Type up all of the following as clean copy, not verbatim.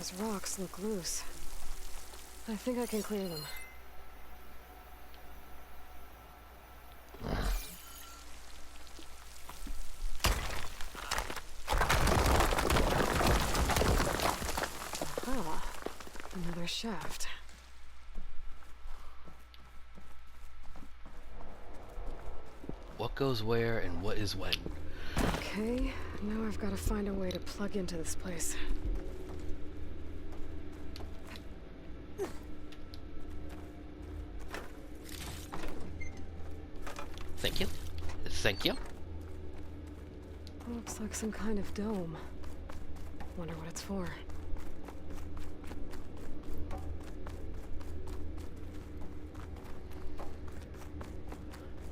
Those rocks look loose. I think I can clear them. Ah, another shaft. What goes where and what is when? Okay, now I've got to find a way to plug into this place. Thank you. Thank you. Looks like some kind of dome. Wonder what it's for.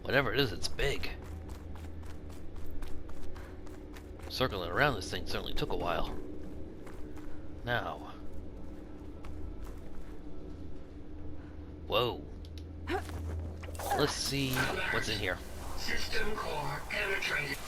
Whatever it is, it's big. Circling around this thing certainly took a while. Now. Whoa. Let's see what's in here. System core penetrated.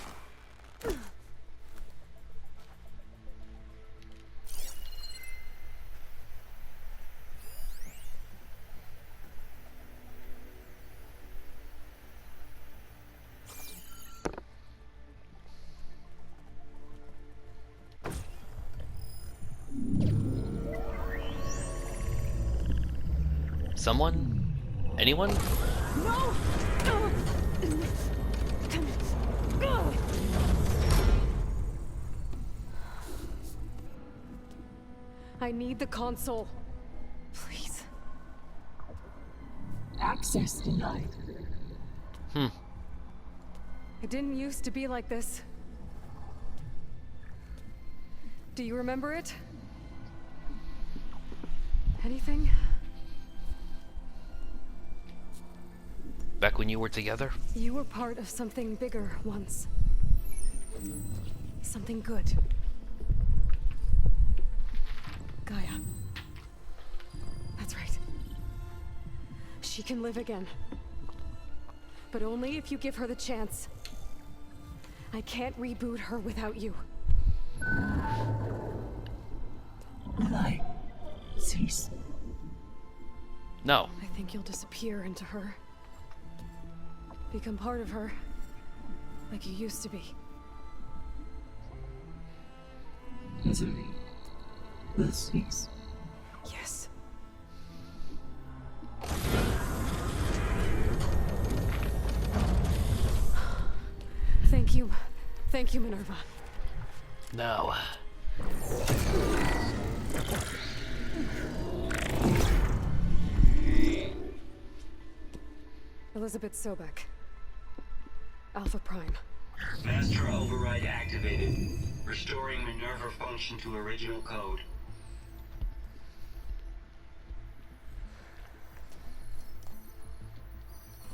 Someone? Anyone? No! I need the console. Please. Access denied. It didn't used to be like this. Do you remember it? Anything? Back when you were together? You were part of something bigger once. Something good. Gaia. That's right. She can live again. But only if you give her the chance. I can't reboot her without you. Light. Cease. No. I think you'll disappear into her. Become part of her. Like you used to be. Misery will cease. Yes. Thank you. Thank you, Minerva. No. Elizabeth Sobek. Alpha Prime. Master override activated. Restoring Minerva function to original code.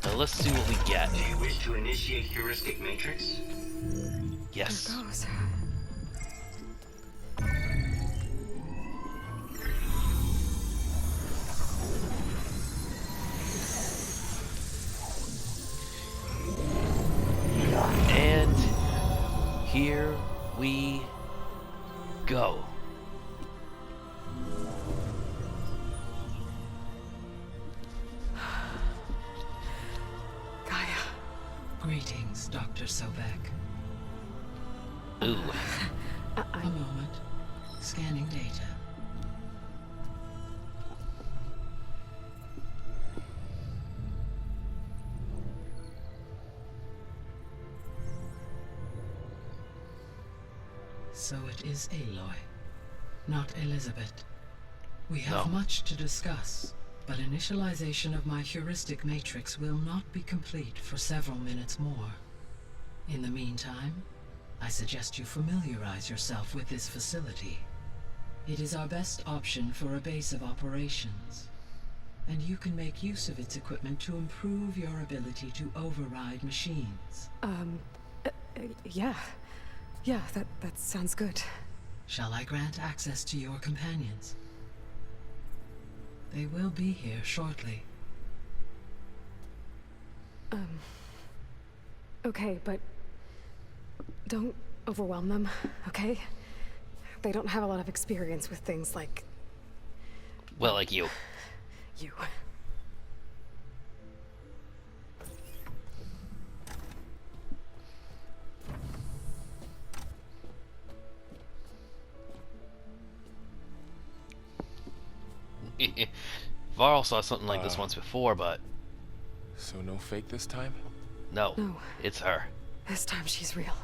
Now let's see what we get. Do you wish to initiate heuristic matrix? Yes. There goes. And here we go. Gaia. Greetings, Dr. Sobek. Ooh. A moment. Scanning data. So it is Aloy, not Elizabeth. We have No. much to discuss, but initialization of my heuristic matrix will not be complete for several minutes more. In the meantime, I suggest you familiarize yourself with this facility. It is our best option for a base of operations, and you can make use of its equipment to improve your ability to override machines. Yeah. Yeah, that sounds good. Shall I grant access to your companions? They will be here shortly. Okay, but don't overwhelm them, okay? they don't have a lot of experience with things like Well, like you. you. Varl saw something like this once before, but So no fake this time? no, No. it's her. This time she's real.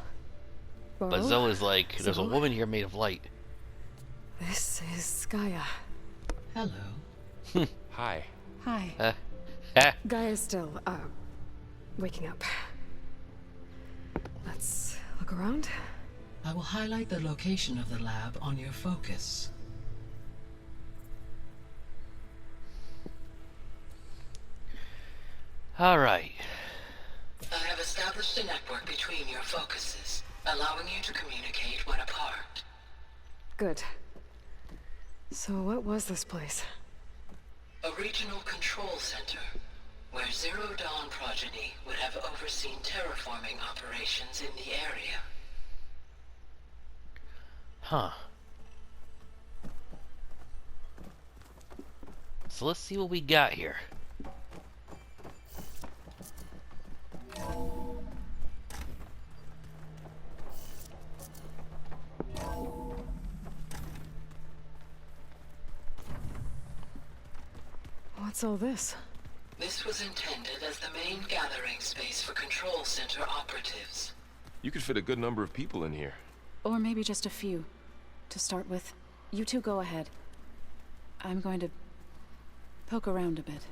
But Varl, Zoe's like, there's a Zoe? woman here made of light. this is Gaia. Hello. Hi. Hi. Gaia's still, waking up. Let's look around. I will highlight the location of the lab on your focus. Alright. I have established a network between your focuses, allowing you to communicate when apart. Good. So what was this place? A regional control center, where Zero Dawn progeny would have overseen terraforming operations in the area. Huh. So let's see what we got here. What's all this? This was intended as the main gathering space for control center operatives. You could fit a good number of people in here. Or maybe just a few. To start with, you two go ahead. I'm going to poke around a bit.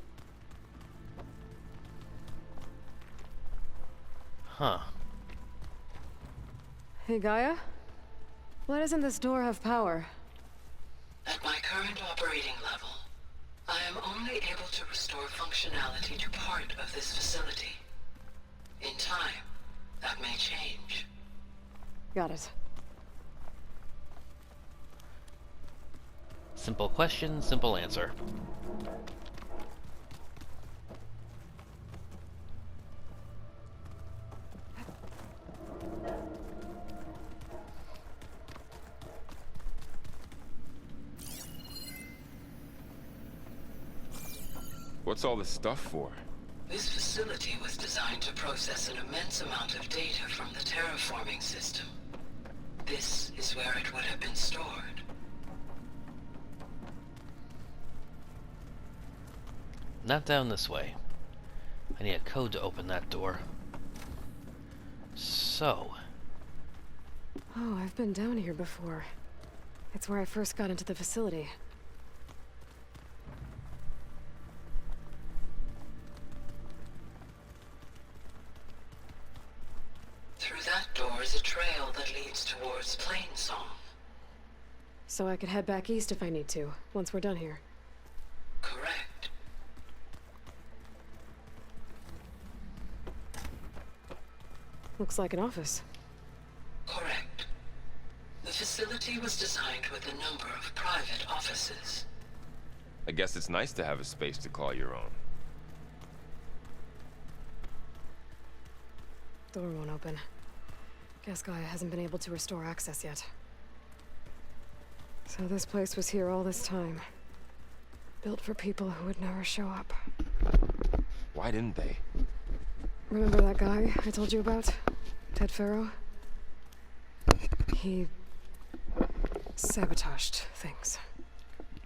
Huh. Hey, Gaia? Why doesn't this door have power? At my current operating level, I am only able to restore functionality to part of this facility. In time, that may change. Got it. Simple question, simple answer. What's all this stuff for? This facility was designed to process an immense amount of data from the terraforming system. This is where it would have been stored. Not down this way. I need a code to open that door. So, Oh, I've been down here before. It's where I first got into the facility. Through that door is a trail that leads towards Plainsong. So I could head back east if I need to, once we're done here. Correct. Looks like an office. Correct. The facility was designed with a number of private offices. I guess it's nice to have a space to call your own. Door won't open. Guess Gaia hasn't been able to restore access yet. So this place was here all this time. Built for people who would never show up. Why didn't they? Remember that guy I told you about? Ted Farrow? He sabotaged things.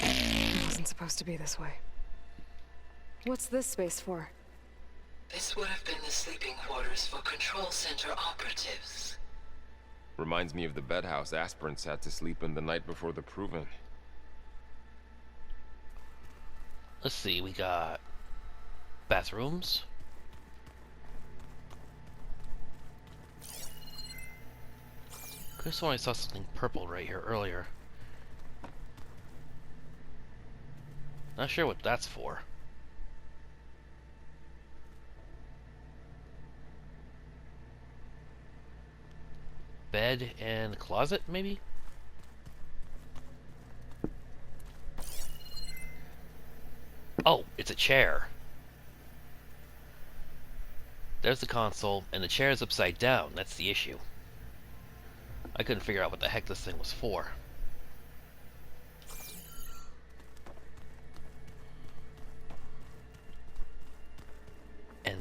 It wasn't supposed to be this way. What's this space for? This would have been the sleeping quarters for control center operatives. Reminds me of the bedhouse aspirants had to sleep in the night before the proving. let's see, we got bathrooms. Could've sworn I saw something purple right here earlier. Not sure what that's for. Bed and closet, maybe? Oh, it's a chair. There's the console, and the chair is upside down. That's the issue. I couldn't figure out what the heck this thing was for.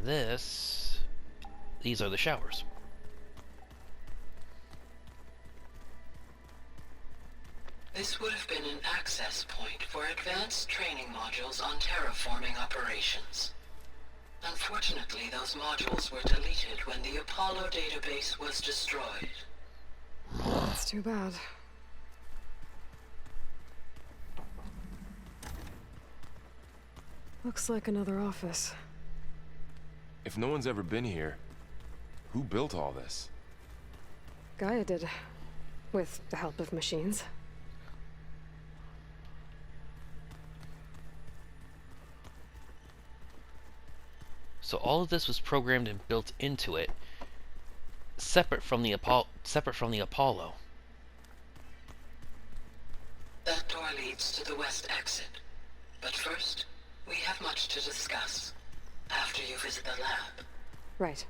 these are the showers. This would have been an access point for advanced training modules on terraforming operations. Unfortunately, those modules were deleted when the Apollo database was destroyed. That's too bad. Looks like another office. If no one's ever been here, who built all this? Gaia did. With the help of machines. So all of this was programmed and built into it, separate from the Apollo. That door leads to the west exit. But first, we have much to discuss. After you visit the lab. Right.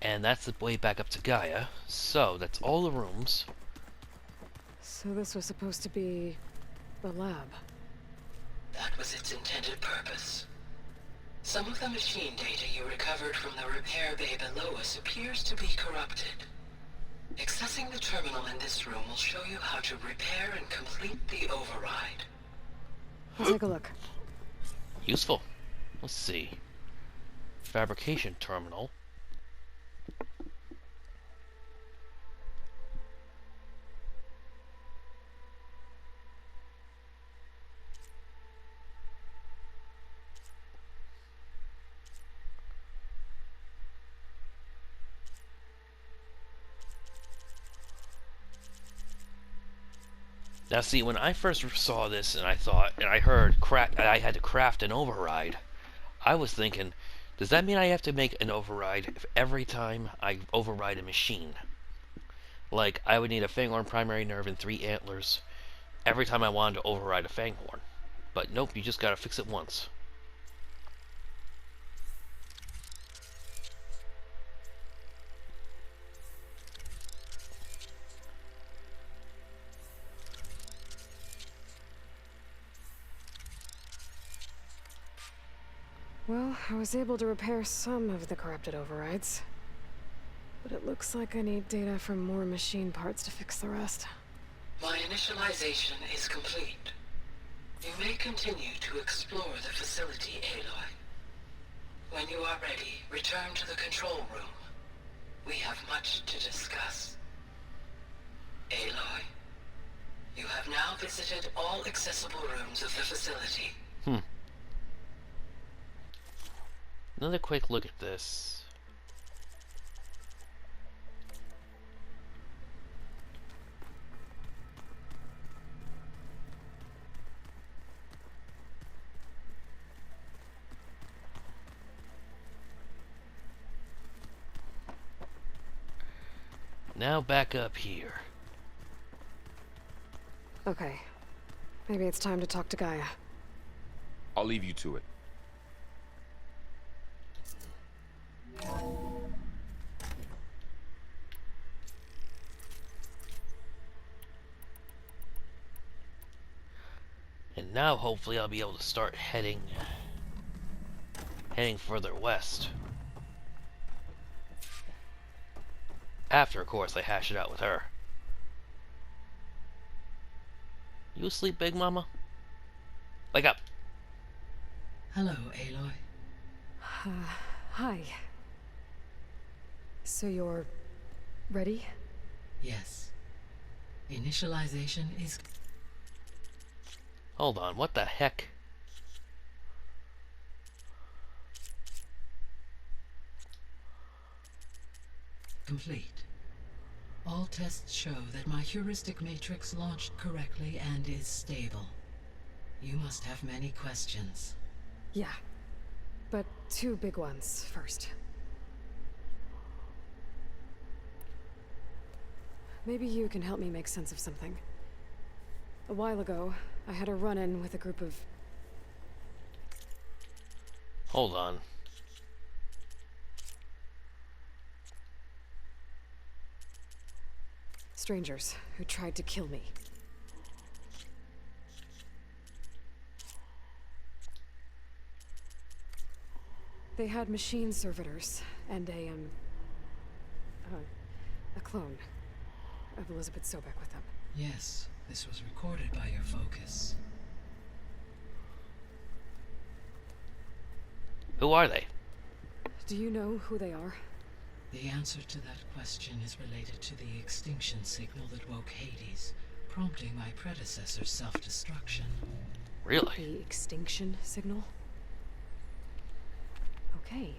And that's the way back up to Gaia. So that's all the rooms. So this was supposed to be the lab. That was its intended purpose. Some of the machine data you recovered from the repair bay below us appears to be corrupted. Accessing the terminal in this room will show you how to repair and complete the override. I'll take a look. Useful. Let's see. Fabrication terminal. Now see, when I first saw this and I heard I had to craft an override, I was thinking, does that mean I have to make an override every time I override a machine? Like, I would need a Fanghorn primary nerve and 3 antlers every time I wanted to override a Fanghorn. But nope, you just gotta fix it once. Well, I was able to repair some of the corrupted overrides. But it looks like I need data from more machine parts to fix the rest. My initialization is complete. You may continue to explore the facility, Aloy. When you are ready, return to the control room. We have much to discuss. Aloy, you have now visited all accessible rooms of the facility. Another quick look at this. Now back up here. Okay. Maybe it's time to talk to Gaia. I'll leave you to it. And now hopefully I'll be able to start heading further west. After, of course, I hash it out with her. You asleep, Big Mama? Wake up! Hello, Aloy. Hi. So you're ready? Yes. Initialization is Hold on, what the heck? complete. All tests show that my heuristic matrix launched correctly and is stable. You must have many questions. Yeah. But 2 big ones first. Maybe you can help me make sense of something. A while ago, I had a run-in with a group of... Hold on. strangers who tried to kill me. They had machine servitors and a clone of Elizabeth Sobek with them. Yes, this was recorded by your focus. Who are they? Do you know who they are? The answer to that question is related to the extinction signal that woke Hades, prompting my predecessor's self-destruction. Really? The extinction signal? Okay,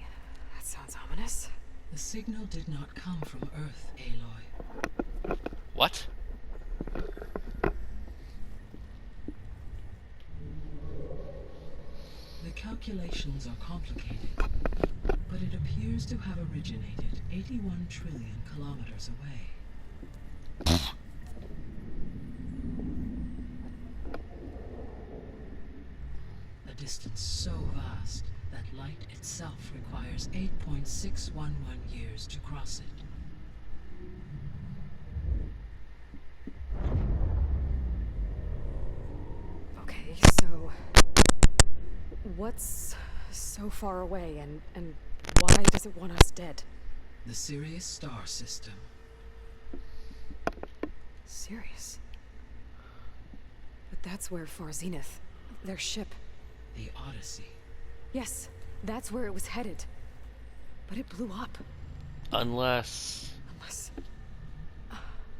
that sounds ominous. The signal did not come from Earth, Aloy. What? The calculations are complicated, but it appears to have originated 81 trillion kilometers away. A distance so vast that light itself requires 8.611 years to cross it. Okay, so what's so far away and why does it want us dead? The Sirius star system. Sirius. But that's where Far Zenith, their ship. The Odyssey. Yes, that's where it was headed. But it blew up. Unless...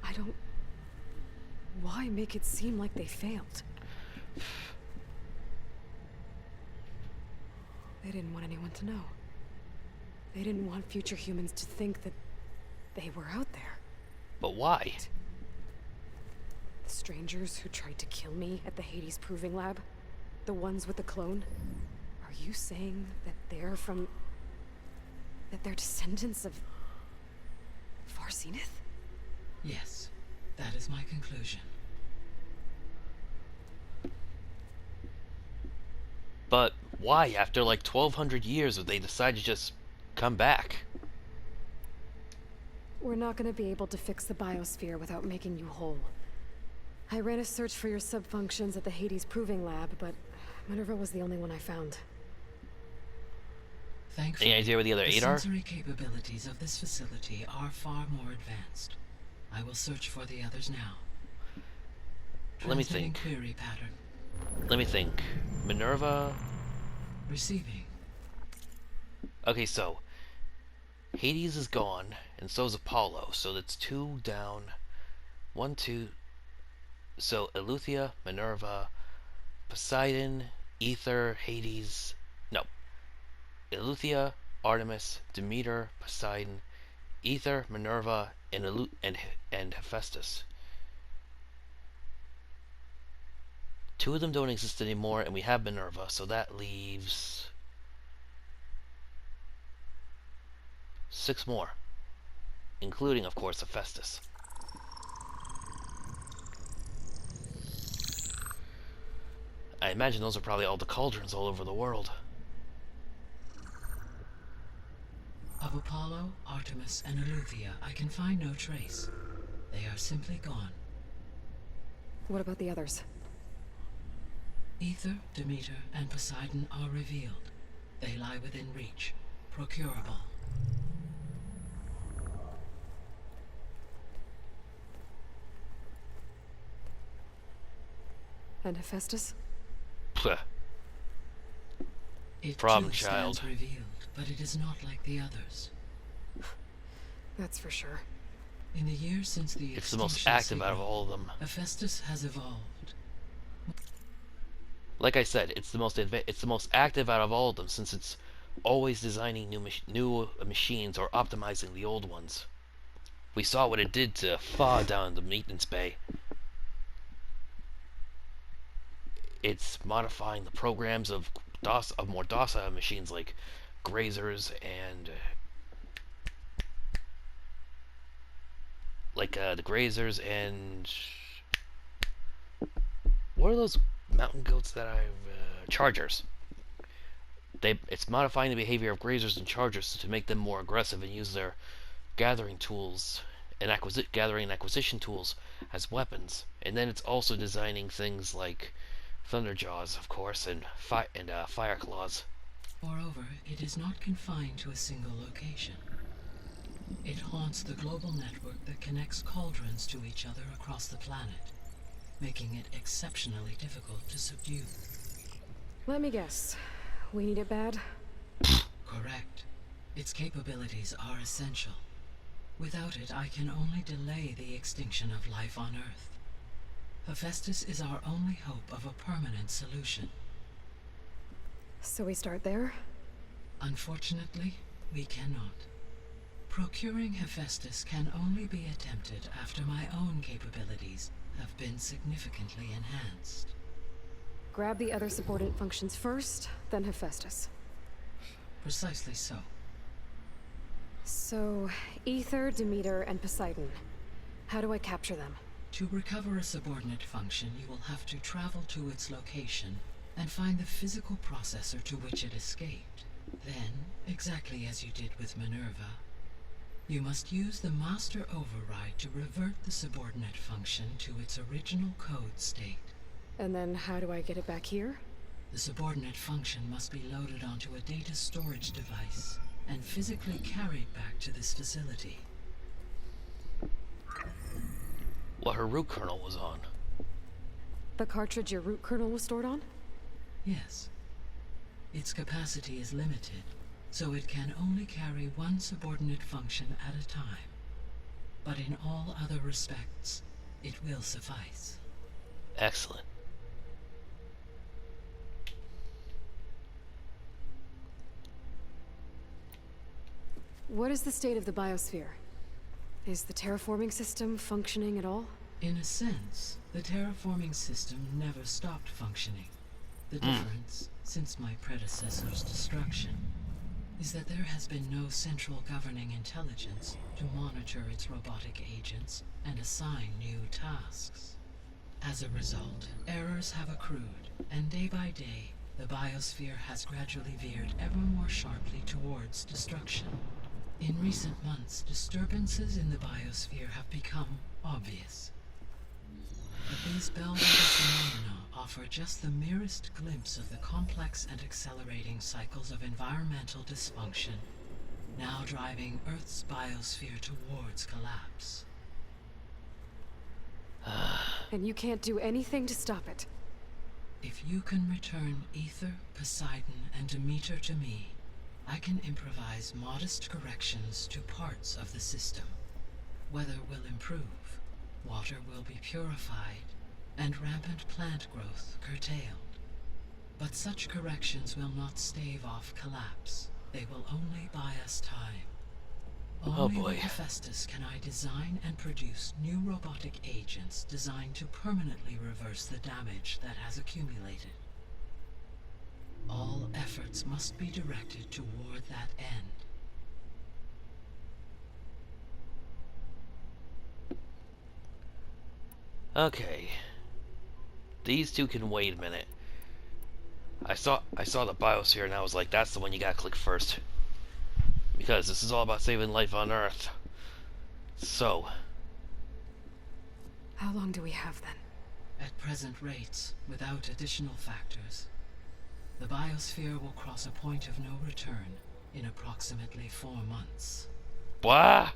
I don't... Why make it seem like they failed? They didn't want anyone to know. They didn't want future humans to think that they were out there. But why? The strangers who tried to kill me at the Hades Proving Lab? The ones with the clone? Are you saying that they're from... that they're descendants of... Far Zenith? Yes, that is my conclusion. But why, after like 1,200 years, would they decide to just come back? We're not gonna be able to fix the biosphere without making you whole. I ran a search for your subfunctions at the Hades Proving Lab, but Minerva was the only one I found. Thankfully, Any idea where the other the 8 are? sensory capabilities of this facility are far more advanced. I will search for the others now. Let me Transmitting think. Query pattern. Let me think. Minerva... Receiving. Okay, so... Hades is gone, and so is Apollo, so that's 2 down. 1, 2... So, Eleuthia, Minerva, Poseidon, Ether, Hades... No. Eleuthia, Artemis, Demeter, Poseidon, Ether, Minerva, and Hephaestus. 2 of them don't exist anymore, and we have Minerva, so that leaves 6 more, including, of course, Hephaestus. I imagine those are probably all the cauldrons all over the world. Of Apollo, Artemis, and Eleuthia, I can find no trace. They are simply gone. What about the others? Ether, Demeter, and Poseidon are revealed. They lie within reach. Procurable. And Hephaestus? Pfft. It Problem too child. stands revealed, but it is not like the others. That's for sure. In the years since the It's the most extinction active out of signal, all of them. Hephaestus has evolved. Like I said, it's the most active out of all of them, since it's always designing new machines or optimizing the old ones. We saw what it did to Fa down in the maintenance bay. It's modifying the programs of more docile machines like grazers and the grazers and what are those mountain goats that I've chargers. It's modifying the behavior of grazers and chargers to make them more aggressive and use their gathering tools and gathering and acquisition tools as weapons. And then it's also designing things like Thunderjaws, of course, and Fire Claws. Moreover, it is not confined to a single location. It haunts the global network that connects cauldrons to each other across the planet, making it exceptionally difficult to subdue. Let me guess. We need it bad? Correct. Its capabilities are essential. Without it, I can only delay the extinction of life on Earth. Hephaestus is our only hope of a permanent solution. So we start there? Unfortunately, we cannot. Procuring Hephaestus can only be attempted after my own capabilities have been significantly enhanced. Grab the other subordinate functions first, then Hephaestus. Precisely so. So, Aether, Demeter, and Poseidon. How do I capture them? To recover a subordinate function, you will have to travel to its location and find the physical processor to which it escaped. Then, exactly as you did with Minerva, you must use the master override to revert the subordinate function to its original code state. And then how do I get it back here? The subordinate function must be loaded onto a data storage device and physically carried back to this facility. What her root kernel was on. The cartridge your root kernel was stored on? Yes. Its capacity is limited, so it can only carry one subordinate function at a time. But in all other respects, it will suffice. Excellent. What is the state of the biosphere? Is the terraforming system functioning at all? In a sense, the terraforming system never stopped functioning. The difference, since my predecessor's destruction, is that there has been no central governing intelligence to monitor its robotic agents and assign new tasks. As a result, errors have accrued, and day by day, the biosphere has gradually veered ever more sharply towards destruction. In recent months, disturbances in the biosphere have become obvious. But these bellwether phenomena offer just the merest glimpse of the complex and accelerating cycles of environmental dysfunction, now driving Earth's biosphere towards collapse. And you can't do anything to stop it? If you can return Aether, Poseidon, and Demeter to me, I can improvise modest corrections to parts of the system. Weather will improve, water will be purified, and rampant plant growth curtailed. But such corrections will not stave off collapse. They will only buy us time. Only with Hephaestus can I design and produce new robotic agents designed to permanently reverse the damage that has accumulated. All efforts must be directed toward that end. Okay. These two can wait a minute. I saw the biosphere and I was like, that's the one you gotta click first. Because this is all about saving life on Earth. So. How long do we have then? At present rates, without additional factors, the biosphere will cross a point of no return in approximately 4 months. What?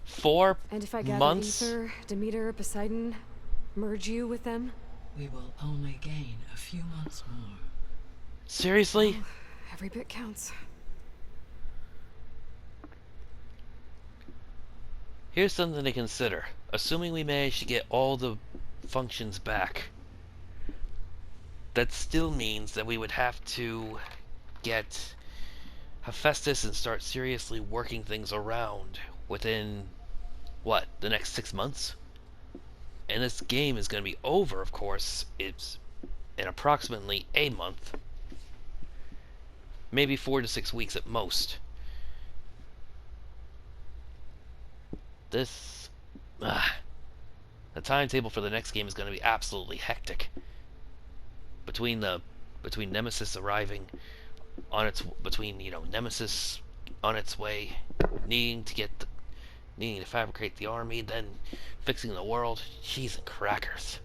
4 And if I gather months? Aether, Demeter, Poseidon, merge you with them? We will only gain a few months more. Seriously? Every bit counts. Here's something to consider. Assuming we manage to get all the functions back, that still means that we would have to get Hephaestus and start seriously working things around within, what, the next 6 months? And this game is going to be over, of course, it's in approximately a month. Maybe 4 to 6 weeks at most. The timetable for the next game is going to be absolutely hectic. Between Nemesis arriving on its Nemesis on its way, needing to fabricate the army, then fixing the world. Cheese and crackers.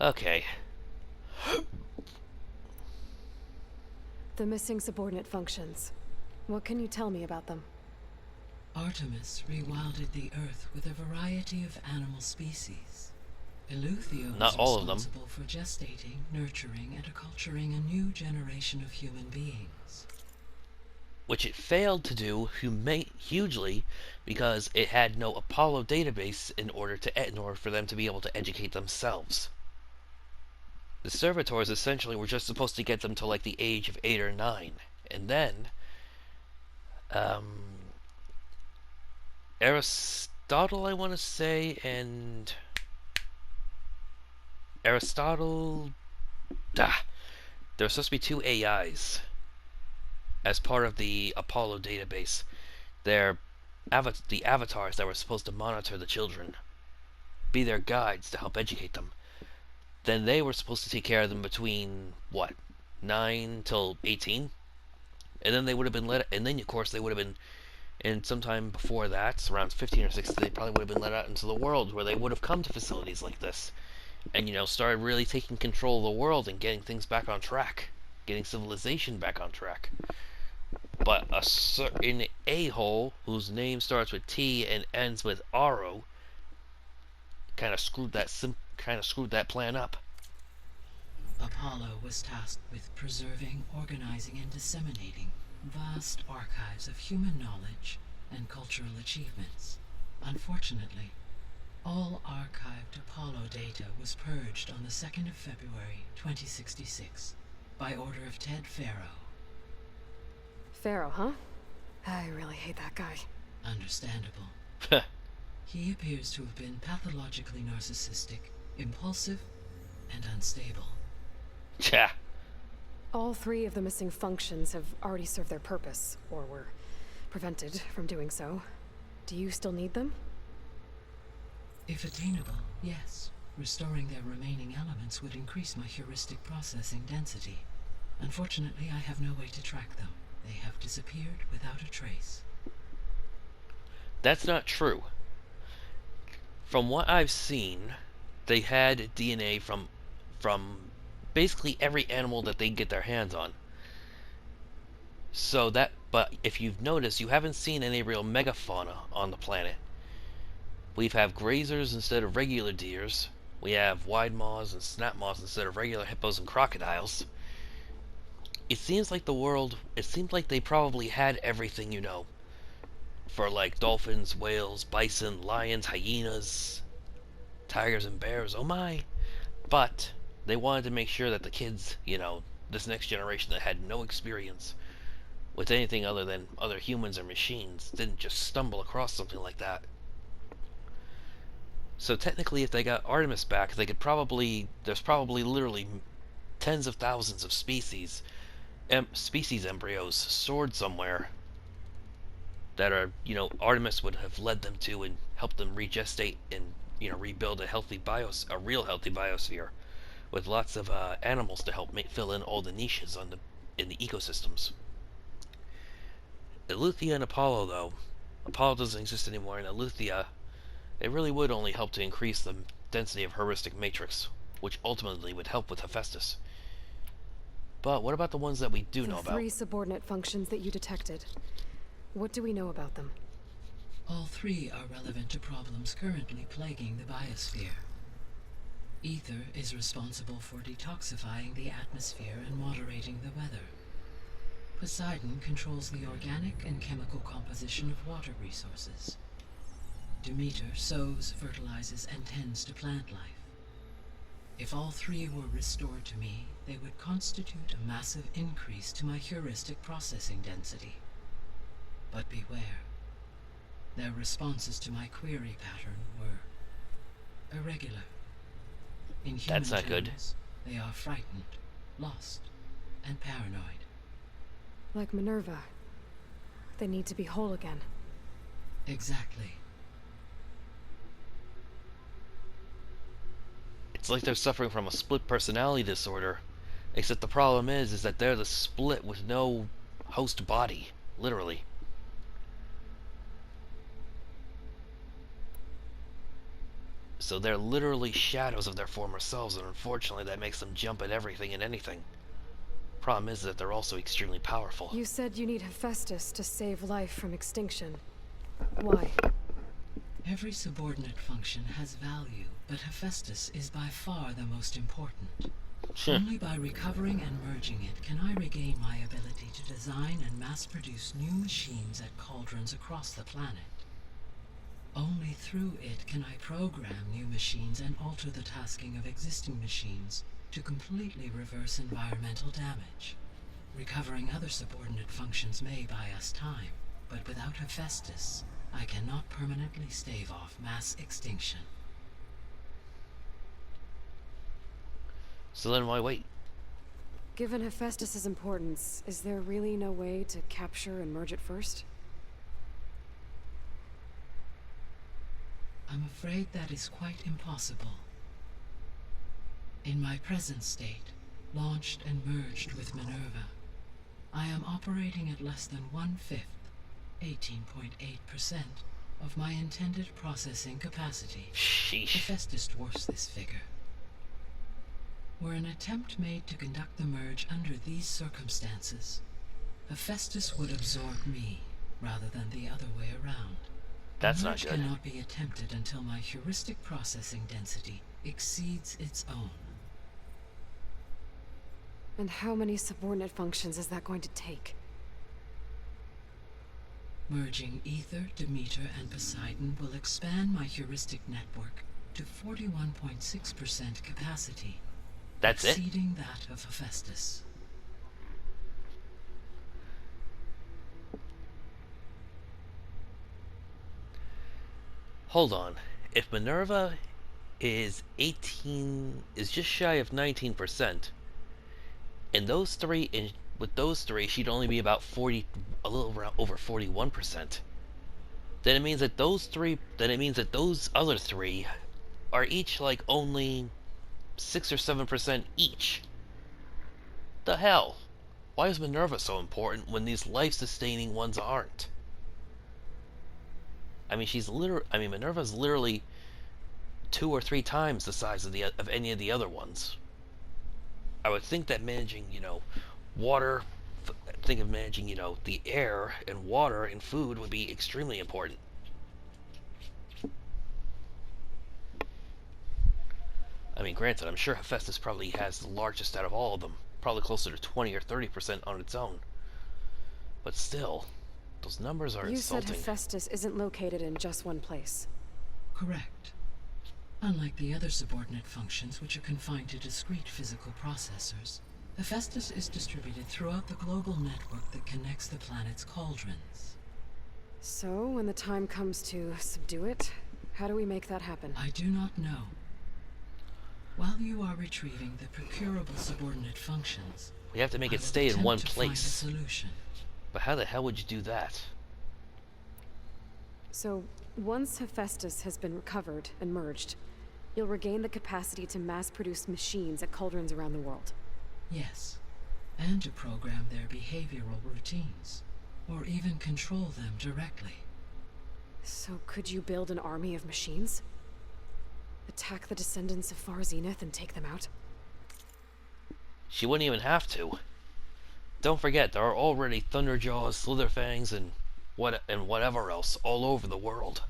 Okay. The missing subordinate functions. What can you tell me about them? Artemis rewilded the Earth with a variety of animal species. Eleuthia was Not all of them. responsible for gestating, nurturing, and acculturating a new generation of human beings. Which it failed to do hugely because it had no Apollo database in order for them to be able to educate themselves. The servitors essentially were just supposed to get them to like the age of 8 or 9, and then Aristotle, I want to say, and Aristotle, there were supposed to be 2 AIs as part of the Apollo database. They're the avatars that were supposed to monitor the children, be their guides to help educate them. Then they were supposed to take care of them between, what, 9 till 18? And then they would have been and then of course they would have been, and sometime before that, around 15 or 16, they probably would have been let out into the world where they would have come to facilities like this. And, started really taking control of the world and getting things back on track. Getting civilization back on track. But a certain a-hole whose name starts with T and ends with Aro kind of screwed that plan up. Apollo was tasked with preserving, organizing, and disseminating vast archives of human knowledge and cultural achievements. Unfortunately, all archived Apollo data was purged on the 2nd of February, 2066, by order of Ted Faro. Pharaoh, huh? I really hate that guy. Understandable. He appears to have been pathologically narcissistic, impulsive, and unstable. Yeah. All 3 of the missing functions have already served their purpose, or were prevented from doing so. Do you still need them? If attainable, yes. Restoring their remaining elements would increase my heuristic processing density. Unfortunately, I have no way to track them. They have disappeared without a trace. That's not true. From what I've seen, they had DNA from basically every animal that they get their hands on. But if you've noticed, you haven't seen any real megafauna on the planet. We have grazers instead of regular deers. We have wide maws and snap maws instead of regular hippos and crocodiles. It seems like they probably had everything, for like dolphins, whales, bison, lions, hyenas, tigers and bears, oh my. But they wanted to make sure that the kids, this next generation that had no experience with anything other than other humans or machines, didn't just stumble across something like that. So technically, if they got Artemis back, there's probably literally tens of thousands of species embryos stored somewhere that are, Artemis would have led them to and helped them regestate and, rebuild a real healthy biosphere with lots of animals to help fill in all the niches in the ecosystems. Eleuthia and Apollo, though, Apollo doesn't exist anymore, and Eleuthia, it really would only help to increase the density of heuristic matrix, which ultimately would help with Hephaestus. But what about the ones that we do know The about? 3 subordinate functions that you detected. What do we know about them? All 3 are relevant to problems currently plaguing the biosphere. Ether is responsible for detoxifying the atmosphere and moderating the weather. Poseidon controls the organic and chemical composition of water resources. Demeter sows, fertilizes, and tends to plant life. If all 3 were restored to me, they would constitute a massive increase to my heuristic processing density. But beware. Their responses to my query pattern were irregular. In human That's not good. terms, they are frightened, lost, and paranoid. Like Minerva. They need to be whole again. Exactly. It's like they're suffering from a split personality disorder, except the problem is that they're the split with no host body, literally. So they're literally shadows of their former selves, and unfortunately that makes them jump at everything and anything. Problem is that they're also extremely powerful. You said you need Hephaestus to save life from extinction. Why? Every subordinate function has value, but Hephaestus is by far the most important. Only by recovering and merging it can I regain my ability to design and mass-produce new machines at cauldrons across the planet. Only through it can I program new machines and alter the tasking of existing machines to completely reverse environmental damage. Recovering other subordinate functions may buy us time, but without Hephaestus, I cannot permanently stave off mass extinction. So then why wait? Given Hephaestus's importance, is there really no way to capture and merge it first? I'm afraid that is quite impossible. In my present state, launched and merged with Minerva, I am operating at less than 1/5, 18.8%, of my intended processing capacity. Sheesh. Hephaestus dwarfs this figure. Were an attempt made to conduct the merge under these circumstances, Hephaestus would absorb me, rather than the other way around. That's The not merge good. cannot be attempted until my heuristic processing density exceeds its own. And how many subordinate functions is that going to take? Merging Ether, Demeter, and Poseidon will expand my heuristic network to 41.6% capacity, That's it? exceeding that of Hephaestus. Hold on. If Minerva is just shy of 19%, and with those three, she'd only be about a little around over 41%. Then it means that those other three are each like only 6 or 7% each. The hell? Why is Minerva so important when these life-sustaining ones aren't? I mean, Minerva's literally 2 or 3 times the size of any of the other ones. I would think that managing, water, think of managing, the air and water and food would be extremely important. I mean, granted, I'm sure Hephaestus probably has the largest out of all of them, probably closer to 20 or 30% on its own. But still, those numbers are You said insulting. Hephaestus isn't located in just one place. Correct. Unlike the other subordinate functions, which are confined to discrete physical processors, Hephaestus is distributed throughout the global network that connects the planet's cauldrons. So, when the time comes to subdue it, how do we make that happen? I do not know. While you are retrieving the procurable subordinate functions, We have to make I it will stay in attempt one to find a place. solution. But how the hell would you do that? So, once Hephaestus has been recovered and merged, you'll regain the capacity to mass-produce machines at cauldrons around the world. Yes, and to program their behavioral routines, or even control them directly. So could you build an army of machines? Attack the descendants of Far Zenith and take them out? She wouldn't even have to. Don't forget, there are already Thunderjaws, Slitherfangs, and whatever else all over the world.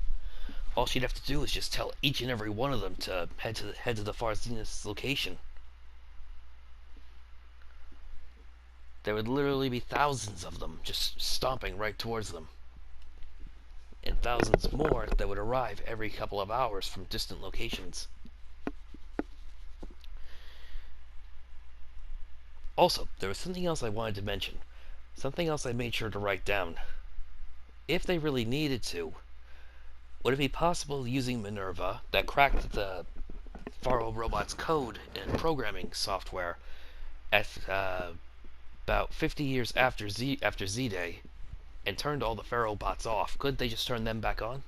All she'd have to do is just tell each and every one of them to head to the Far Zenith's location. There would literally be thousands of them just stomping right towards them. And thousands more that would arrive every couple of hours from distant locations. Also, there was something else I wanted to mention. Something else I made sure to write down. If they really needed to, would it be possible using Minerva, that cracked the Faro robot's code and programming software at about 50 years after Z-Day, and turned all the Faro bots off? Couldn't they just turn them back on?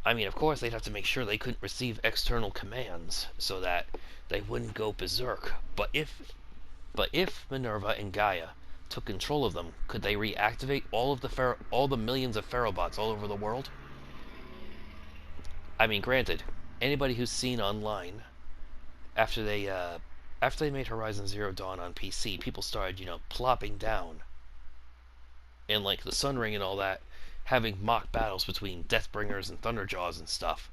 I mean, of course, they'd have to make sure they couldn't receive external commands so that they wouldn't go berserk. But if Minerva and Gaia took control of them, could they reactivate all the millions of Faro bots all over the world? I mean, granted, anybody who's seen online, after they made Horizon Zero Dawn on PC, people started, plopping down, and like the Sun Ring and all that, having mock battles between Deathbringers and Thunderjaws and stuff.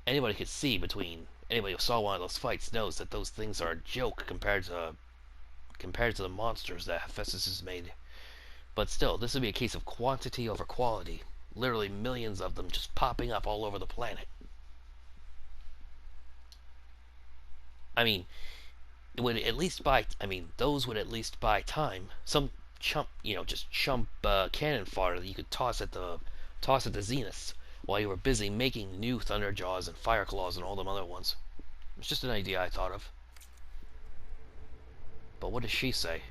Anybody who saw one of those fights knows that those things are a joke compared to the monsters that Hephaestus has made. But still, this would be a case of quantity over quality. Literally millions of them just popping up all over the planet. I mean, those would at least buy time. Some chump cannon fodder that you could toss at the Zeniths while you were busy making new Thunderjaws and Fireclaws and all them other ones. It's just an idea I thought of. But what does she say?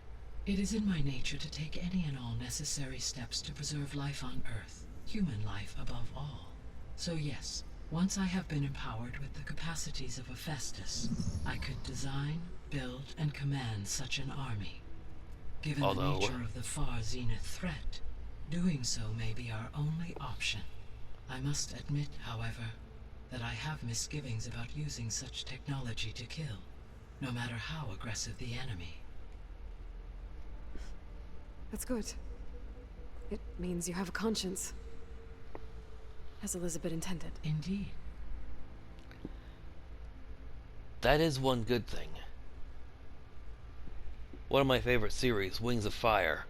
It is in my nature to take any and all necessary steps to preserve life on Earth, human life above all. So yes, once I have been empowered with the capacities of Hephaestus, I could design, build, and command such an army. Given the nature of the far Zenith threat, doing so may be our only option. I must admit, however, that I have misgivings about using such technology to kill, no matter how aggressive the enemy. That's good. It means you have a conscience. As Elizabeth intended. Indeed. That is one good thing. One of my favorite series, Wings of Fire.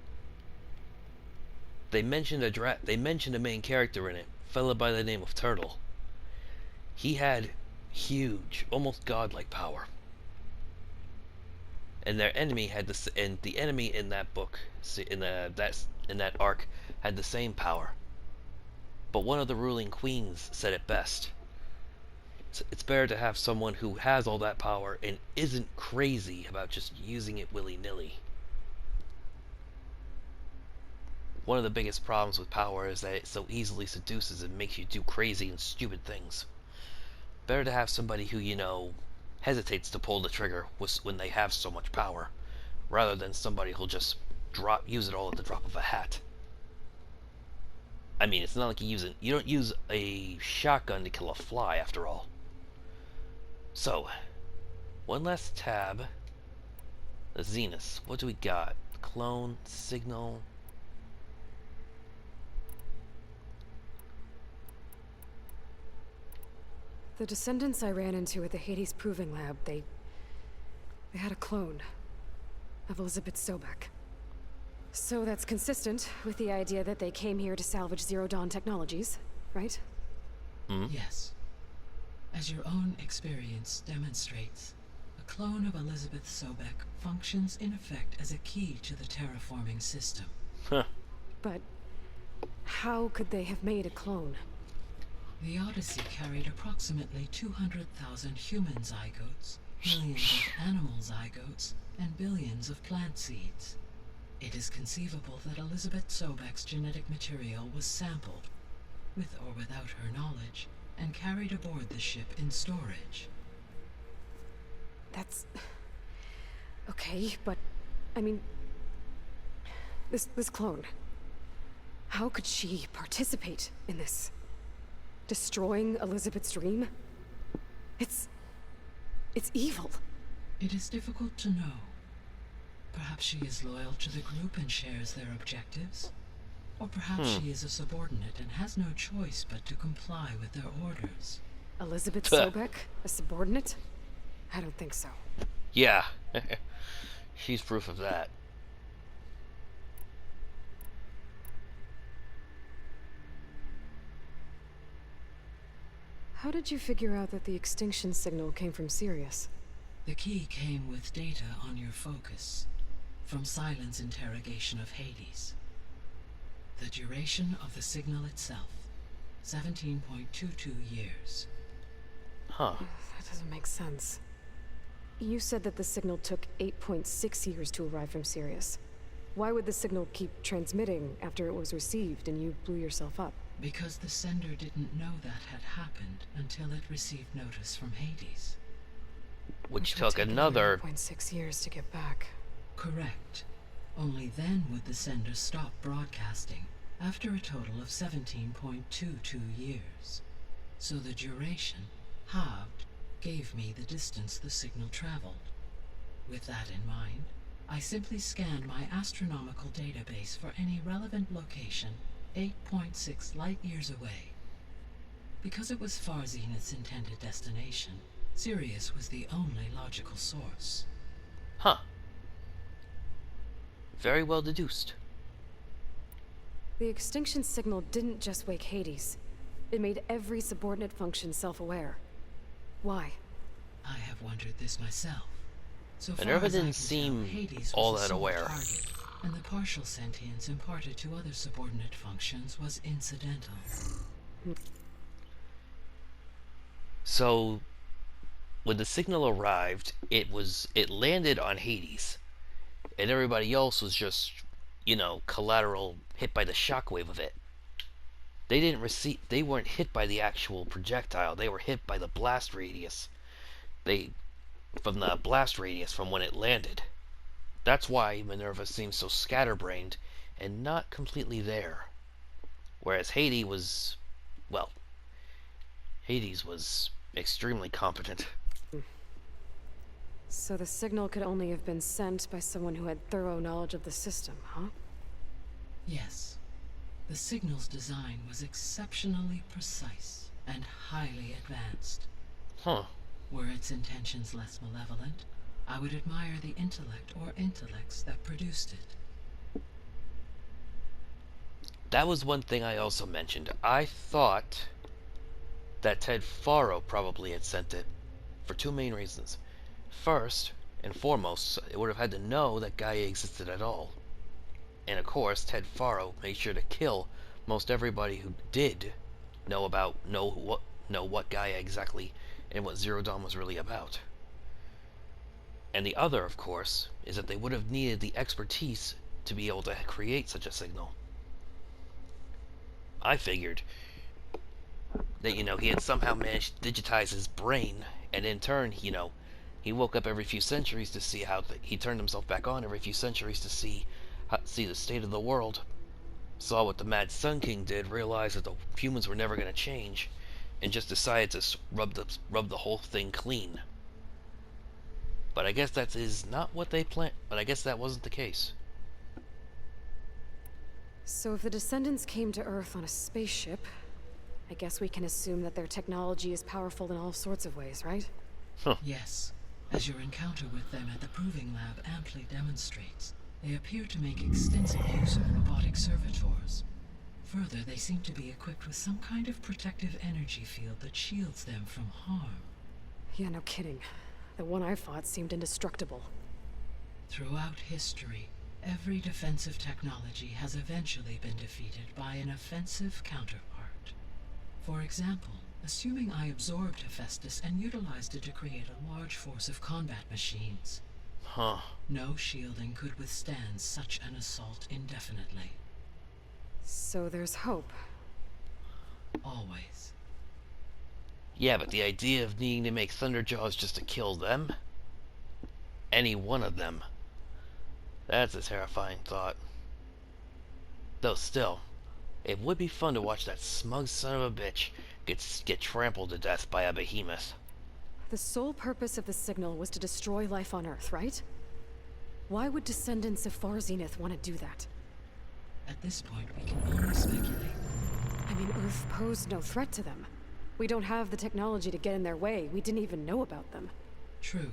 They mentioned a main character in it, a fella by the name of Turtle. He had huge, almost godlike power. And their enemy had the enemy in that book, in that arc, had the same power. But one of the ruling queens said it best. It's better to have someone who has all that power and isn't crazy about just using it willy-nilly. One of the biggest problems with power is that it so easily seduces and makes you do crazy and stupid things. Better to have somebody who, hesitates to pull the trigger when they have so much power, rather than somebody who'll just use it all at the drop of a hat. I mean, it's not like you don't use a shotgun to kill a fly, after all. So, one last tab. The Zeniths. What do we got? Clone, Signal. The descendants I ran into at the Hades Proving Lab, they had a clone of Elizabeth Sobek. So that's consistent with the idea that they came here to salvage Zero Dawn technologies, right? Yes. As your own experience demonstrates, a clone of Elizabeth Sobek functions in effect as a key to the terraforming system. Huh. But how could they have made a clone? The Odyssey carried approximately 200,000 human zygotes, millions of animal zygotes, and billions of plant seeds. It is conceivable that Elizabeth Sobek's genetic material was sampled, with or without her knowledge, and carried aboard the ship in storage. That's... okay, but... I mean... This clone... How could she participate in this? Destroying Elizabeth's dream? It's evil. It is difficult to know. Perhaps she is loyal to the group and shares their objectives. Or perhaps she is a subordinate and has no choice but to comply with their orders. Elizabeth Sobek? A subordinate? I don't think so. Yeah. She's proof of that. How did you figure out that the extinction signal came from Sirius? The key came with data on your focus, from Silent's interrogation of Hades. The duration of the signal itself, 17.22 years. Huh. That doesn't make sense. You said that the signal took 8.6 years to arrive from Sirius. Why would the signal keep transmitting after it was received and you blew yourself up? Because the sender didn't know that had happened until it received notice from Hades. Which took another 8.6 years to get back. Correct. Only then would the sender stop broadcasting, after a total of 17.22 years. So the duration, halved, gave me the distance the signal traveled. With that in mind, I simply scanned my astronomical database for any relevant location 8.6 light-years away. Because it was Far Zenith's intended destination, Sirius was the only logical source. Huh. Very well deduced. The extinction signal didn't just wake Hades. It made every subordinate function self-aware. Why? I have wondered this myself. So far Minerva as I didn't can seem tell, Hades all was the that sole aware. target, and the partial sentience imparted to other subordinate functions was incidental. So, when the signal arrived, it landed on Hades, and everybody else was just, collateral, hit by the shockwave of it. They weren't hit by the actual projectile. They were hit by the blast radius. From the blast radius from when it landed. That's why Minerva seems so scatterbrained and not completely there. Whereas Hades was extremely competent. So the signal could only have been sent by someone who had thorough knowledge of the system, huh? Yes. The signal's design was exceptionally precise and highly advanced. Huh. Were its intentions less malevolent, I would admire the intellect or intellects that produced it. That was one thing I also mentioned. I thought that Ted Faro probably had sent it for two main reasons. First and foremost, it would have had to know that Gaia existed at all. And of course, Ted Faro made sure to kill most everybody who did know what Gaia exactly and what Zero Dawn was really about. And the other, of course, is that they would have needed the expertise to be able to create such a signal. I figured that, he had somehow managed to digitize his brain, and in turn, he woke up every few centuries to see how he turned himself back on every few centuries to see the state of the world, saw what the Mad Sun King did, realized that the humans were never going to change, and just decided to rub the whole thing clean. But I guess that is not what they planned. But I guess that wasn't the case. So if the Descendants came to Earth on a spaceship, I guess we can assume that their technology is powerful in all sorts of ways, right? Yes. As your encounter with them at the Proving Lab amply demonstrates, they appear to make extensive use of robotic servitors. Further, they seem to be equipped with some kind of protective energy field that shields them from harm. Yeah, no kidding. The one I fought seemed indestructible. Throughout history, every defensive technology has eventually been defeated by an offensive counterpart. For example, assuming I absorbed Hephaestus and utilized it to create a large force of combat machines. Huh. No shielding could withstand such an assault indefinitely. So there's hope. Always. Yeah, but the idea of needing to make Thunderjaws just to kill them? Any one of them. That's a terrifying thought. Though still, it would be fun to watch that smug son of a bitch get trampled to death by a behemoth. The sole purpose of the signal was to destroy life on Earth, right? Why would descendants of Far Zenith want to do that? At this point, we can only speculate. I mean, Earth posed no threat to them. We don't have the technology to get in their way. We didn't even know about them. True.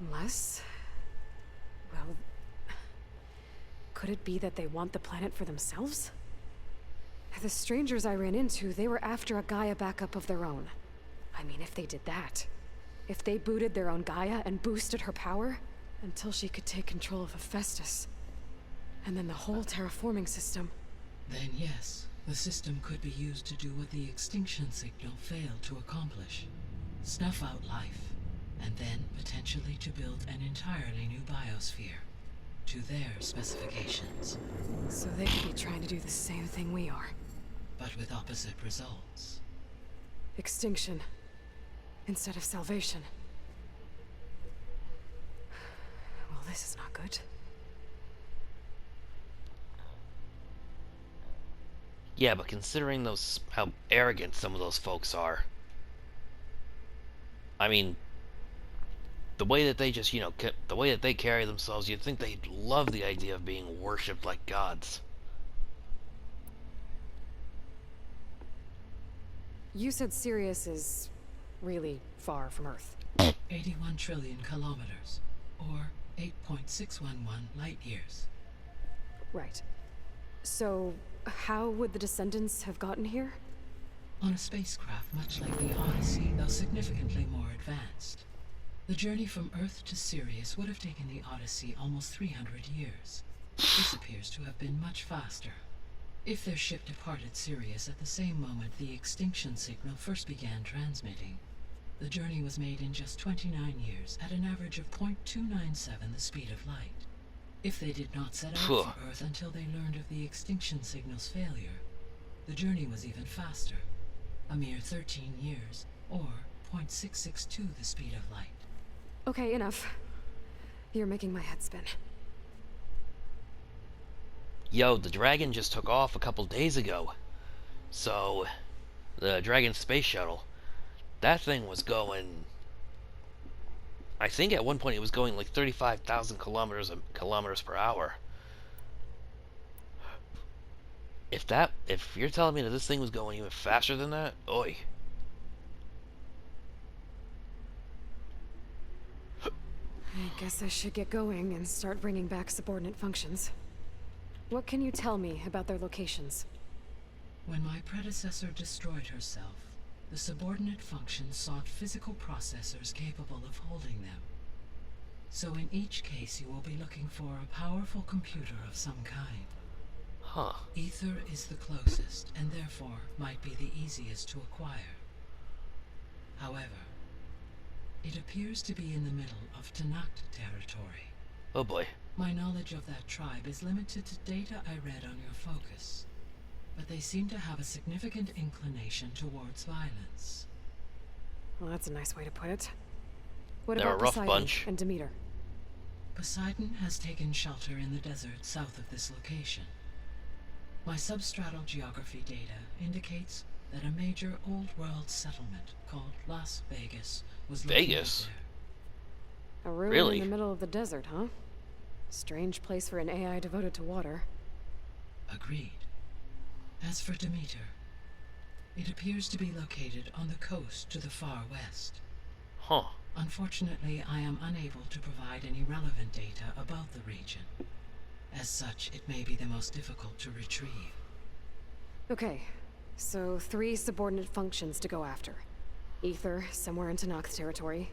Unless... well... could it be that they want the planet for themselves? The strangers I ran into, they were after a Gaia backup of their own. I mean, if they did that... if they booted their own Gaia and boosted her power... until she could take control of Hephaestus. And then the whole terraforming system... Then yes, the system could be used to do what the extinction signal failed to accomplish. Snuff out life, and then potentially to build an entirely new biosphere. To their specifications. So they could be trying to do the same thing we are. But with opposite results. Extinction. Instead of salvation. Well, this is not good. Yeah, but considering how arrogant some of those folks are, I mean, the way that they just, the way that they carry themselves, you'd think they'd love the idea of being worshipped like gods. You said Sirius is really far from Earth. 81 trillion kilometers, or 8.611 light years. Right. So, how would the Descendants have gotten here? On a spacecraft much like the Odyssey, though significantly more advanced. The journey from Earth to Sirius would have taken the Odyssey almost 300 years. This appears to have been much faster. If their ship departed Sirius at the same moment the extinction signal first began transmitting, the journey was made in just 29 years at an average of 0.297 the speed of light. If they did not set out for Earth until they learned of the extinction signal's failure, the journey was even faster, a mere 13 years, or 0.662 the speed of light. Okay, enough. You're making my head spin. Yo, the Dragon just took off a couple days ago. So, the Dragon space shuttle, that thing was going... I think at one point it was going like 35,000 kilometers per hour. If you're telling me that this thing was going even faster than that, oi. I guess I should get going and start bringing back subordinate functions. What can you tell me about their locations? When my predecessor destroyed herself, the subordinate functions sought physical processors capable of holding them. So in each case you will be looking for a powerful computer of some kind. Huh. Ether is the closest, and therefore might be the easiest to acquire. However, it appears to be in the middle of Tenakth territory. Oh boy. My knowledge of that tribe is limited to data I read on your focus, but they seem to have a significant inclination towards violence. Well, that's a nice way to put it. What They're about a rough Poseidon bunch. and Demeter? Poseidon has taken shelter in the desert south of this location. My substratal geography data indicates that a major old-world settlement called Las Vegas was located Vegas? there. A ruin Really? in the middle of the desert, huh? Strange place for an AI devoted to water. Agreed. As for Demeter, it appears to be located on the coast to the far west. Huh. Unfortunately, I am unable to provide any relevant data about the region. As such, it may be the most difficult to retrieve. Okay, so 3 subordinate functions to go after. Ether, somewhere in Tenakth territory.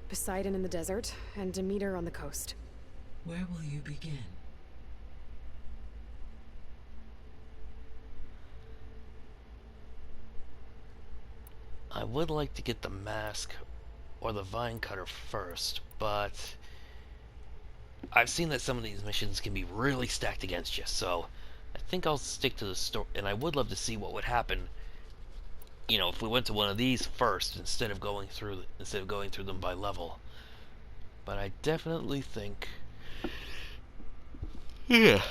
Poseidon in the desert, and Demeter on the coast. Where will you begin? I would like to get the mask or the vine cutter first, but I've seen that some of these missions can be really stacked against you, so I think I'll stick to the story. And I would love to see what would happen, you know, if we went to one of these first instead of going through them by level. But I definitely think, yeah,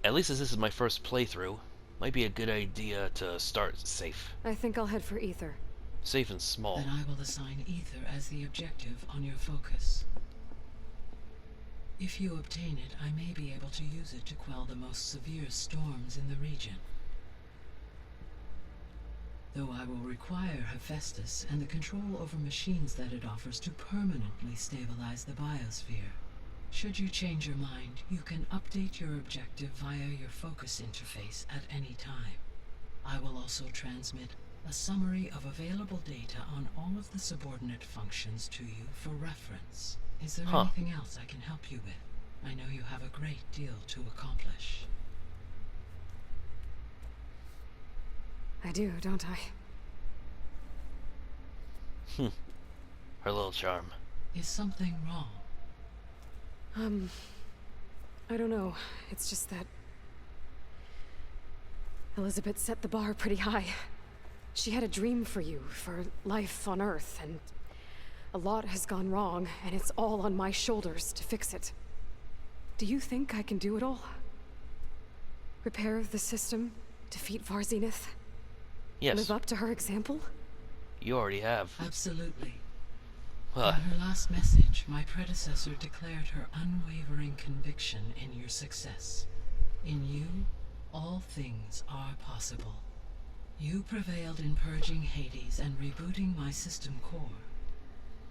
at least as this is my first playthrough, might be a good idea to start safe. I think I'll head for Ether. Safe and small. Then I will assign Ether as the objective on your focus. If you obtain it, I may be able to use it to quell the most severe storms in the region. Though I will require Hephaestus and the control over machines that it offers to permanently stabilize the biosphere. Should you change your mind, you can update your objective via your focus interface at any time. I will also transmit a summary of available data on all of the subordinate functions to you for reference. Is there anything else I can help you with? I know you have a great deal to accomplish. I do, don't I? Her little charm. Is something wrong? I don't know. It's just that Elizabeth set the bar pretty high. She had a dream for you, for life on Earth, and a lot has gone wrong, and it's all on my shoulders to fix it. Do you think I can do it all? Repair the system, defeat Varzinith, Yes. live up to her example? You already have. Absolutely. Huh. In her last message, my predecessor declared her unwavering conviction in your success. In you, all things are possible. You prevailed in purging Hades and rebooting my system core.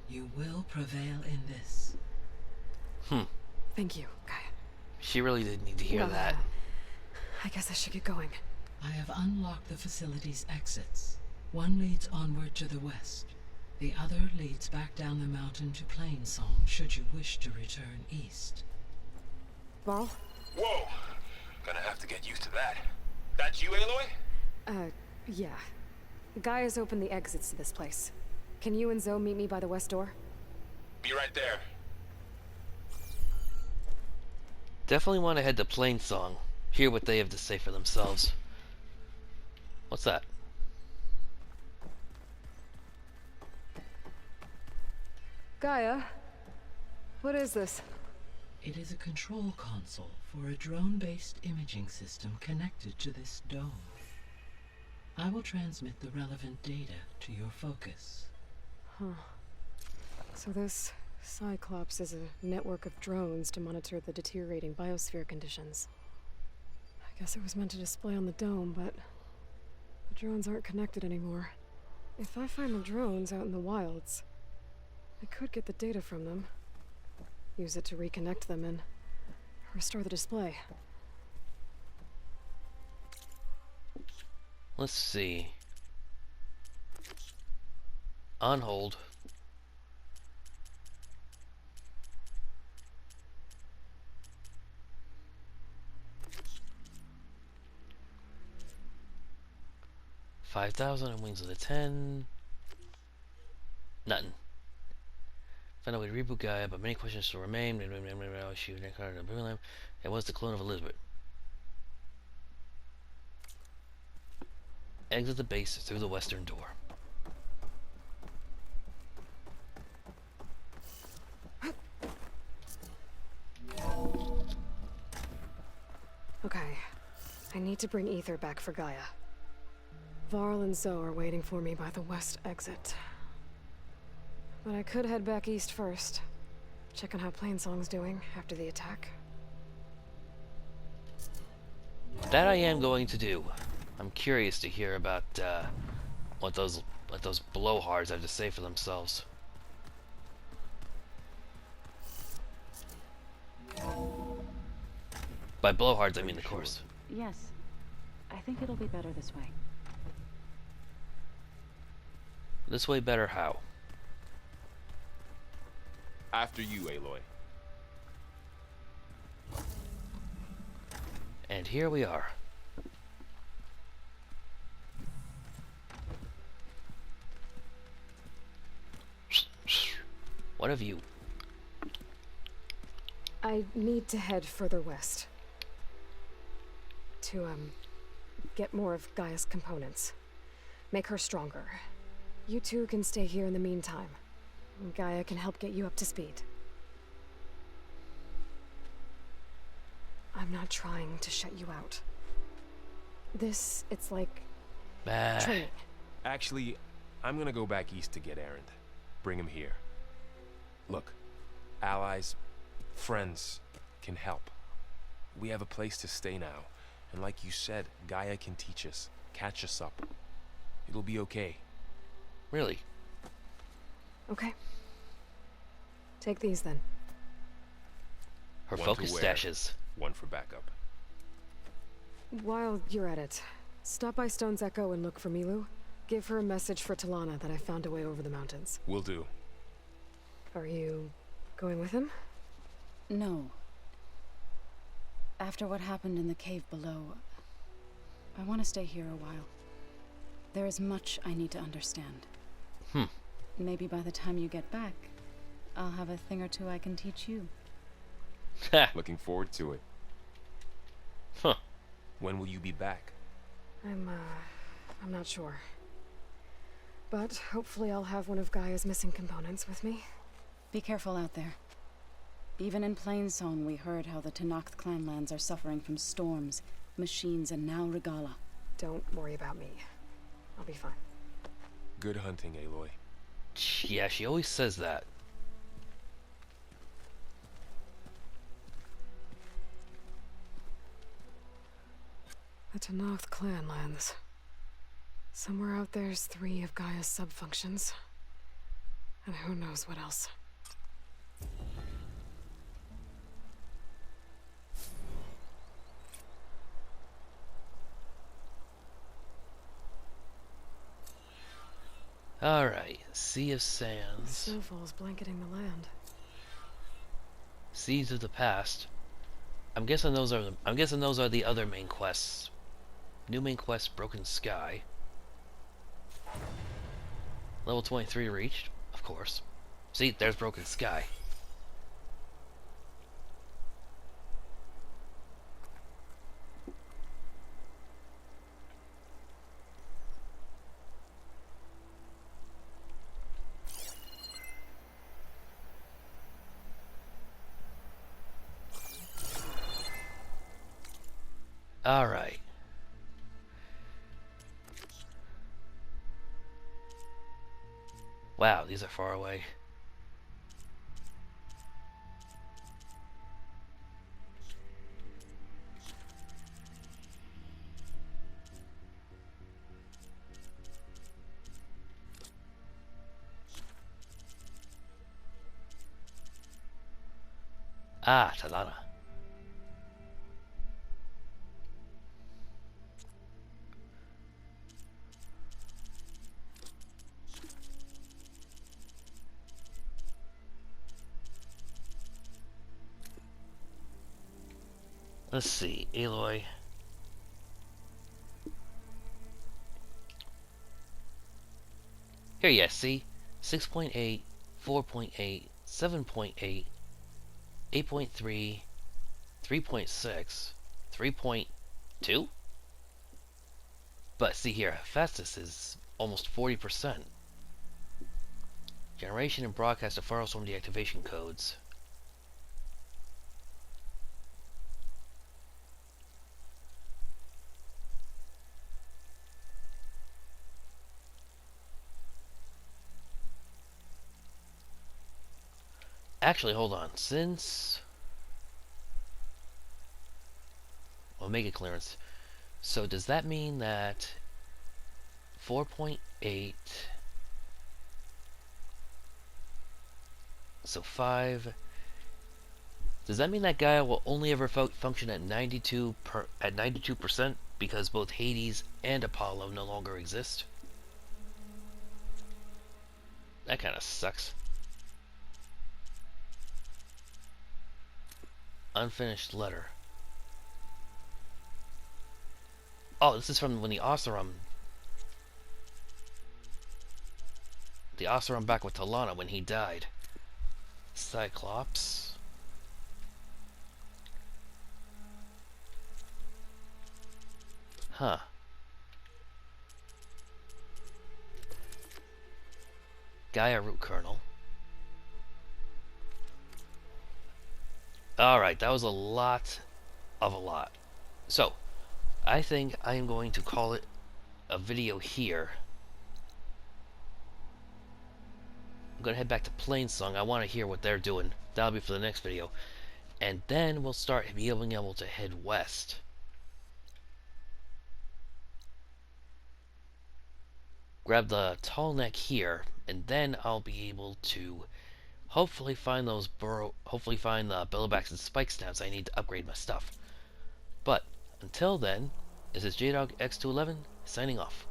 You will prevail in this. Thank you, Gaia. She really did need to hear Well, that. I guess I should get going. I have unlocked the facility's exits. One leads onward to the west. The other leads back down the mountain to Plainsong, should you wish to return east. Varl? Whoa! Gonna have to get used to that. That's you, Aloy? Yeah. Gaia's opened the exits to this place. Can you and Zoe meet me by the west door? Be right there. Definitely want to head to Plainsong. Hear what they have to say for themselves. What's that? Gaia? What is this? It is a control console for a drone-based imaging system connected to this dome. I will transmit the relevant data to your focus. So this Cyclops is a network of drones to monitor the deteriorating biosphere conditions. I guess it was meant to display on the dome, but the drones aren't connected anymore. If I find the drones out in the wilds, I could get the data from them, use it to reconnect them and restore the display. Let's see. On hold. $5,000 and wings of the 10. Nothing. Find a way to reboot Gaia, but many questions still remain. It was the clone of Elizabeth. Exit the base through the western door. Okay. I need to bring Ether back for Gaia. Varl and Zoe are waiting for me by the west exit. But I could head back east first. Check on how Plainsong's doing after the attack. That I am going to do. I'm curious to hear about what those blowhards have to say for themselves. By blowhards, I mean, of course. Yes. I think it'll be better this way. This way better how? After you, Aloy. And here we are. What have you? I need to head further west. To, get more of Gaia's components. Make her stronger. You two can stay here in the meantime. Gaia can help get you up to speed. I'm not trying to shut you out. It's like Bah. training. Actually, I'm gonna go back east to get Erend. Bring him here. Look, allies, friends can help. We have a place to stay now. And like you said, Gaia can teach us, catch us up. It'll be okay. Really? Okay. Take these then. Her One to focus wear. stashes. One for backup. While you're at it, stop by Stone's Echo and look for Milu. Give her a message for Talana that I found a way over the mountains. Will do. Are you going with him? No. After what happened in the cave below, I want to stay here a while. There is much I need to understand. Maybe by the time you get back, I'll have a thing or two I can teach you. Ha! Looking forward to it. Huh. When will you be back? I'm not sure. But hopefully I'll have one of Gaia's missing components with me. Be careful out there. Even in Plainsong, we heard how the Tenakth clanlands are suffering from storms, machines, and now Regala. Don't worry about me. I'll be fine. Good hunting, Aloy. Yeah, she always says that. The Tennoth clan lands. Somewhere out there's 3 of Gaia's subfunctions. And who knows what else. Alright, Sea of Sands. Snowfall's blanketing the land. Seeds of the Past. I'm guessing those are the other main quests. New main quest, Broken Sky. Level 23 reached, of course. See, there's Broken Sky. Alright. Wow, these are far away. Ah, Talana. Let's see, Aloy. Here, yes, see? 6.8, 4.8, 7.8, 8.3, 3.6, 3.2? But see here, fastest is almost 40%. Generation and broadcast of Firestorm deactivation codes. Actually, hold on. Since... Omega clearance. So does that mean that 4.8... So 5... Does that mean that Gaia will only ever function at 92% because both Hades and Apollo no longer exist? That kind of sucks. Unfinished letter. Oh, this is from when the Oseram back with Talana when he died. Cyclops. Huh. Gaia root kernel. Alright, that was a lot of a lot. So, I think I am going to call it a video here. I'm going to head back to Plainsong. I want to hear what they're doing. That'll be for the next video. And then we'll start being able to head west. Grab the tall neck here, and then I'll be able to hopefully find the Bellowbacks and Spike Snaps I need to upgrade my stuff. But until then, this is JDog X211 signing off.